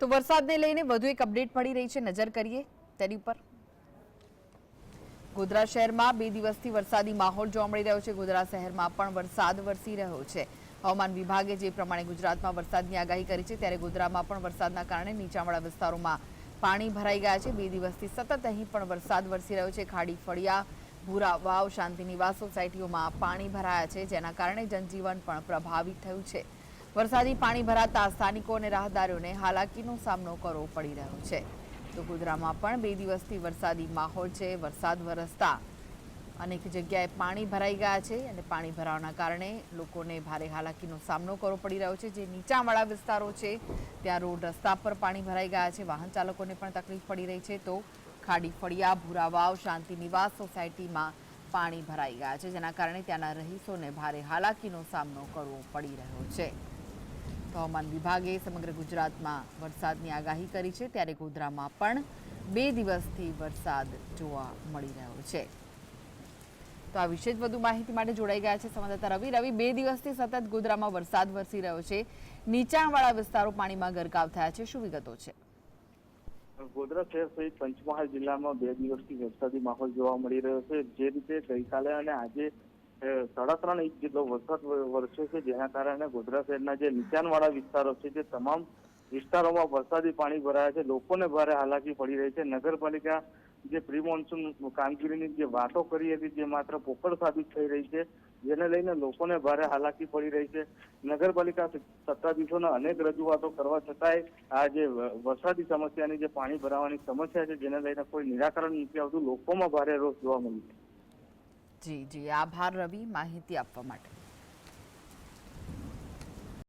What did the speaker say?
તો વરસાદને લઈને વધુ એક અપડેટ મળી રહી છે, નજર કરીએ તેની પર। ગોધરા શહેરમાં 2 દિવસથી વરસાદી માહોલ જોવા મળી રહ્યો છે। ગોધરા શહેરમાં પણ વરસાદ વરસી રહ્યો છે। હવામાન વિભાગે જે પ્રમાણે ગુજરાતમાં વરસાદની આગાહી કરી છે, ત્યારે ગોધરામાં પણ વરસાદના કારણે નીચાણવાળા વિસ્તારોમાં પાણી ભરાઈ ગયા છે। 2 દિવસથી સતત અહીં પણ વરસાદ વરસી રહ્યો છે। ખાડી ફળિયા, ભૂરા વાવ, શાંતિનિવાસ સોસાયટીઓમાં પાણી ભરાયા છે, જેના કારણે જનજીવન પણ પ્રભાવિત થયું છે। વરસાદી પાણી ભરાતા સ્થાનિકો અને રાહદારીઓને હાલાકીનો સામનો કરવો પડી રહ્યો છે। તો ગોધરામાં પણ 2 દિવસથી વરસાદી માહોલ છે। વરસાદ વરસતા અનેક જગ્યાએ પાણી ભરાઈ ગયા છે અને પાણી ભરાવાના કારણે લોકોને ભારે હાલાકીનો સામનો કરવો પડી રહ્યો છે। જે નીચાણવાળા વિસ્તારો છે ત્યાં રોડ રસ્તા પર પાણી ભરાઈ ગયા છે, વાહન ચાલકોને પણ તકલીફ પડી રહી છે। તો ખાડી ફળિયા, ભૂરા વાવ, શાંતિનિવાસ સોસાયટીમાં પાણી ભરાઈ ગયા છે, જેના કારણે ત્યાંના રહીશોને ભારે હાલાકીનો સામનો કરવો પડી રહ્યો છે। હવામાન વિભાગે સમગ્ર ગુજરાતમાં વરસાદની આગાહી કરી છે, ત્યારે ગોધરામાં પણ 2 દિવસથી વરસાદ જોવા મળી રહ્યો છે। તો આ વિશે વધુ માહિતી માટે જોડાઈ ગયા છે સંવાદદાતા રવિ। રવિ, 2 દિવસથી સતત ગોધરામાં વરસાદ વરસી રહ્યો છે, નીચાણવાળા વિસ્તારો પાણીમાં ગરકાવ થયા છે, શું વિગતો છે? ગોધરા શહેર સહિત પંચમહાલ જિલ્લામાં 2 દિવસથી વરસાદી માહોલ જોવા મળી રહ્યો છે। જે રીતે ગઈકાલે અને આજે 3.5 ઇંચ જેટલો વરસાદ વરસ્યો છે, જેના કારણે ગોધરા શહેરના જે નીચાણવાળા વિસ્તારો છે તે તમામ વિસ્તારોમાં વરસાદી પાણી ભરાયા છે। લોકોને ભારે હાલાકી પડી રહી છે। નગરપાલિકા જે પ્રી મોન્સૂન કામગીરીની જે વાતો કરી હતી તે માત્ર પોકળ સાબિત થઈ રહી છે, જેને લઈને લોકોને ભારે હાલાકી પડી રહી છે। નગરપાલિકા સત્તાધીશોને અનેક રજૂઆતો કરવા છતાંય આ જે વરસાદી સમસ્યાની જે પાણી ભરાવાની સમસ્યા છે, જેને લઈને કોઈ નિરાકરણ નથી આવતું। લોકોમાં ભારે રોષ જોવા મળ્યો છે। જી, આભાર રવિ, માહિતી આપવા માટે।